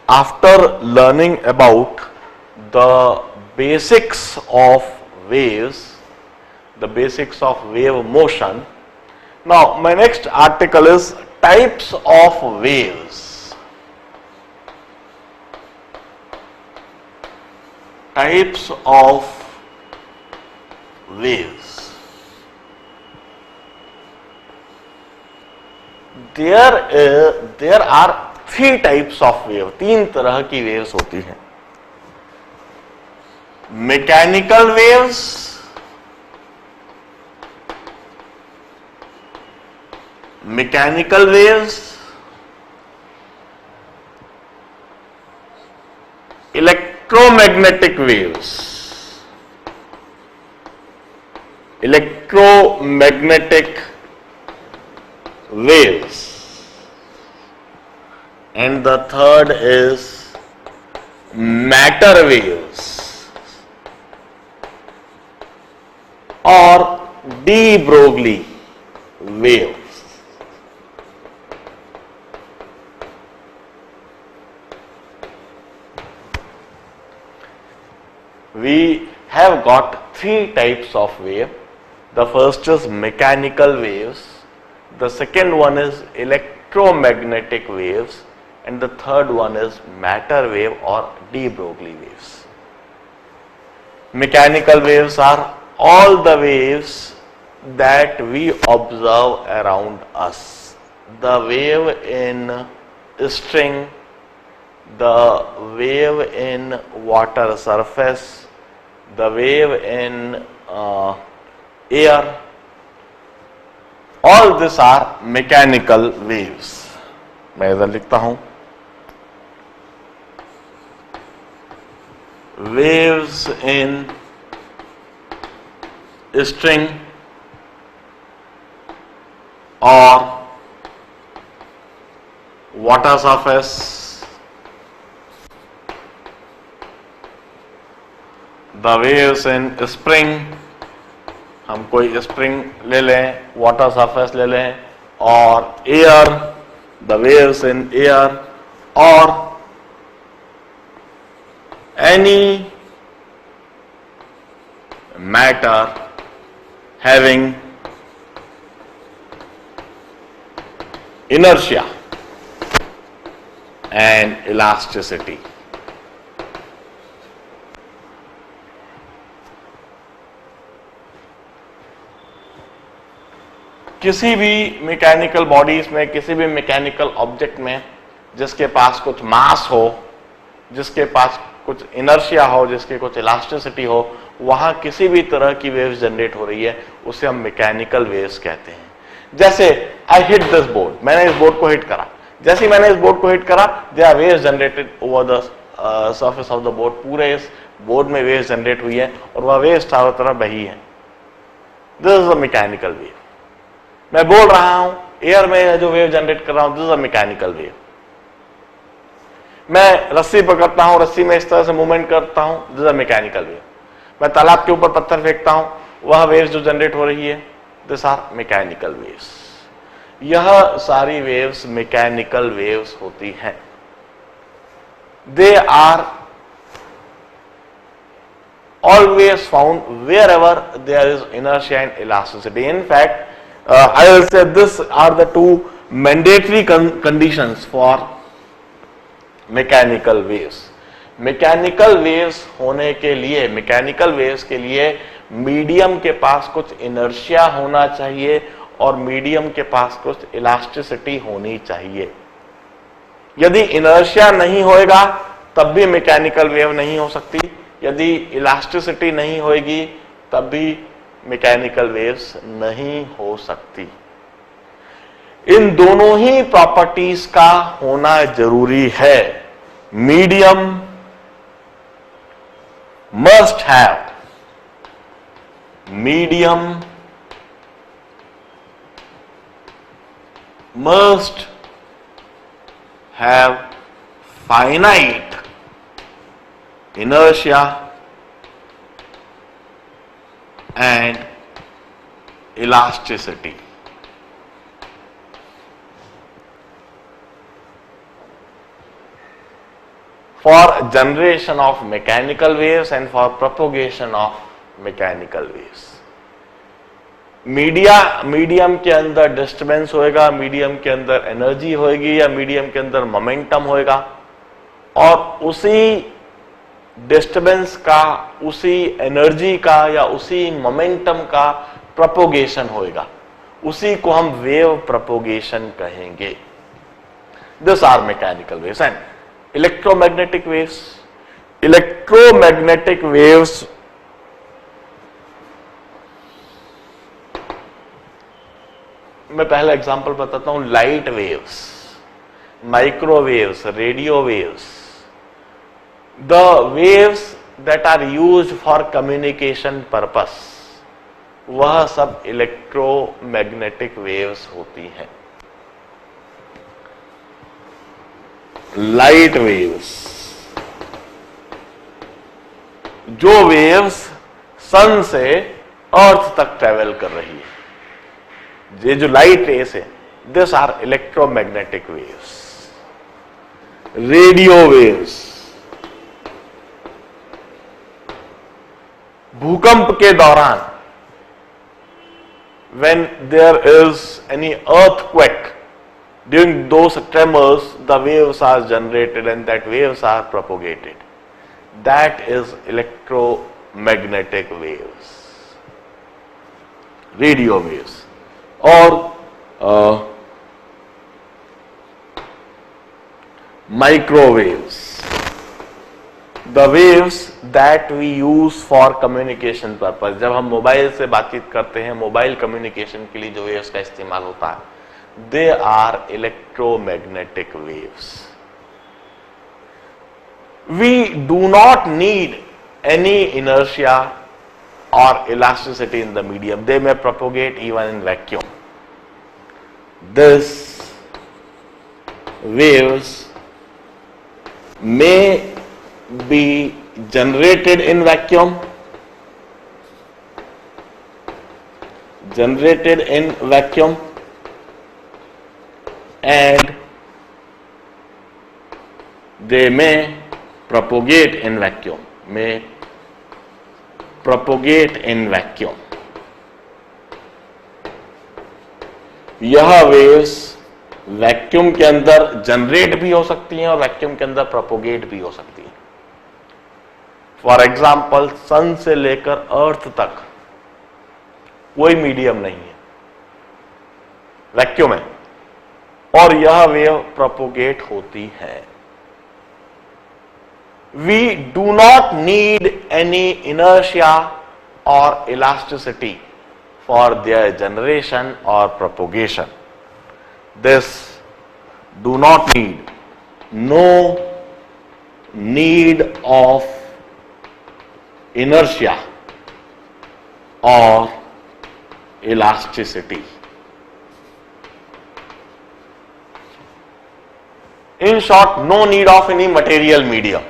after learning about the basics of waves, the basics of wave motion, now my next article is types of waves. Types of waves. There are three types of wave, तीन तरह की waves होती हैं. Mechanical waves, mechanical waves, electromagnetic waves, electromagnetic waves, and the third is matter waves or de Broglie waves. We have got three types of wave. The first is mechanical waves, the second one is electromagnetic waves, and the third one is matter wave or de Broglie waves. Mechanical waves are all the waves that we observe around us. The wave in string, the wave in water surface, the wave in air, all these are mechanical waves. मैं इधर लिखता हूं, waves in string or water surface, the waves in spring, हम कोई spring ले लें, water surface ले लें, और air, the waves in air, और any matter having inertia and elasticity. किसी भी मैकेनिकल बॉडीज में, किसी भी मैकेनिकल ऑब्जेक्ट में जिसके पास कुछ मास हो, जिसके पास कुछ इनर्शिया हो, जिसके कुछ इलास्टिसिटी हो, वहां किसी भी तरह की वेव्स जनरेट हो रही है, उसे हम मैकेनिकल वेव्स कहते हैं. जैसे आई हिट दिस बोर्ड, मैंने इस बोर्ड को हिट करा, जैसे ही मैंने इस बोर्ड को हिट करा, there are waves generated over the surface of the board. पूरे इस बोर्ड में वेव्स जनरेट हुई है और वह वेव्स चारों तरफ बही है. This is a mechanical wave. मैं बोल रहा हूं, एयर में जो वेव जनरेट कर रहा हूं, this is a mechanical wave. मैं रस्सी पकड़ता हूं, रस्सी में इस तरह से मूवमेंट करता हूं, this is a mechanical wave. मैं तालाब के ऊपर पत्थर फेंकता हूं, वह वेव्स जो जनरेट हो रही है, दिस आर मैकेनिकल वेव्स. यह सारी वेव्स मैकेनिकल वेव्स होती हैं. They are always found wherever there is inertia and elasticity. In fact, I will say this are the two mandatory conditions for mechanical waves. Mechanical waves होने के लिए, mechanical waves के लिए medium के पास कुछ inertia होना चाहिए और मीडियम के पास कुछ इलास्टिसिटी होनी चाहिए. यदि इनर्शिया नहीं होएगा तब भी मैकेनिकल वेव नहीं हो सकती, यदि इलास्टिसिटी नहीं होएगी तब भी मैकेनिकल वेव्स नहीं हो सकती. इन दोनों ही प्रॉपर्टीज का होना जरूरी है. Medium must have, medium must have finite inertia and elasticity. for generation of mechanical waves and for propagation of mechanical waves. Medium के अंदर डिस्टर्बेंस होएगा, मीडियम के अंदर एनर्जी होएगी या मीडियम के अंदर मोमेंटम होएगा, और उसी डिस्टर्बेंस का, उसी एनर्जी का या उसी मोमेंटम का प्रोपोगेशन होएगा, उसी को हम वेव प्रोपोगेशन कहेंगे. This are mechanical waves and electromagnetic waves. Electromagnetic waves मैं पहला एग्जांपल बताता हूं. Light waves, microwaves, radio waves, the waves that are used for communication purpose, वह सब इलेक्ट्रोमैग्नेटिक वेव्स होती हैं. लाइट वेव्स, जो वेव्स सन से अर्थ तक ट्रेवल कर रही है, ये जो लाइट रेस है, this are electromagnetic waves. Radio waves, भूकंप के दौरान when there is any earthquake, during those tremors the waves are generated and that waves are propagated. That is electromagnetic waves, radio waves. Or microwaves, the waves that we use for communication purpose. जब हम mobile से बातचीत करते हैं, mobile communication के लिए जो waves का इस्तेमाल होता है, they are electromagnetic waves. We do not need any inertia or elasticity in the medium. They may propagate even in vacuum. These waves may be generated in vacuum, and they may propagate in vacuum, यह waves vacuum के अंदर generate भी हो सकती हैं और vacuum के अंदर प्रोपोगेट भी हो सकती हैं. फॉर एग्जाम्पल, सन से लेकर अर्थ तक कोई मीडियम नहीं है, वैक्यूम है, और यह वेव प्रोपोगेट होती है. We do not need any inertia or elasticity for their generation or propagation. This do not need, no need of inertia or elasticity. In short, no need of any material medium.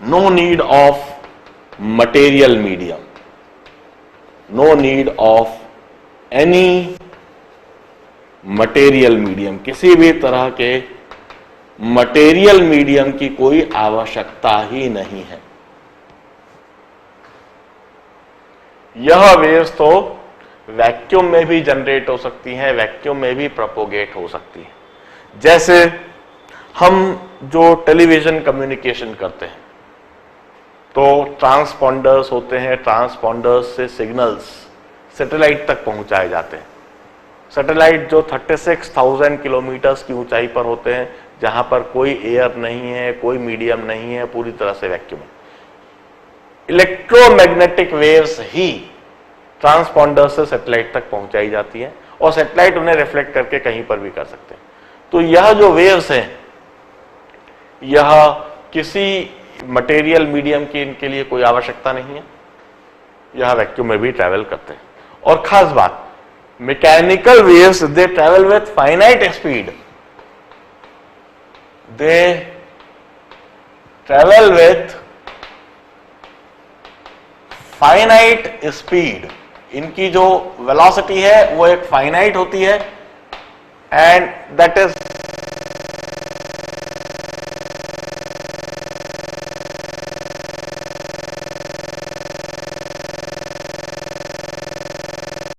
No need of material medium. No need of any material medium. किसी भी तरह के material medium की कोई आवश्यकता ही नहीं है. यह वेव्स तो वैक्यूम में भी जनरेट हो सकती हैं, वैक्यूम में भी प्रोपोगेट हो सकती हैं. जैसे हम जो टेलीविजन कम्युनिकेशन करते हैं, तो ट्रांसपॉन्डर्स होते हैं, ट्रांसपॉन्डर्स से सिग्नल्स सैटेलाइट तक पहुंचाए जाते हैं. सैटेलाइट जो 36,000 किलोमीटर्स की ऊंचाई पर होते हैं, जहां पर कोई एयर नहीं है, कोई मीडियम नहीं है, पूरी तरह से वैक्यूम है. इलेक्ट्रोमैग्नेटिक वेव्स ही ट्रांसपॉन्डर से सैटेलाइट तक पहुंचाई जाती है और सैटेलाइट उन्हें रिफ्लेक्ट करके कहीं पर भी कर सकते हैं. तो यह जो वेव्स हैं, यह किसी मटेरियल मीडियम की इनके लिए कोई आवश्यकता नहीं है, यह वैक्यूम में भी ट्रैवल करते हैं. और खास बात, mechanical waves they travel with finite speed. They travel with finite speed. इनकी जो वेलोसिटी है वो एक फाइनाइट होती है, एंड दैट इज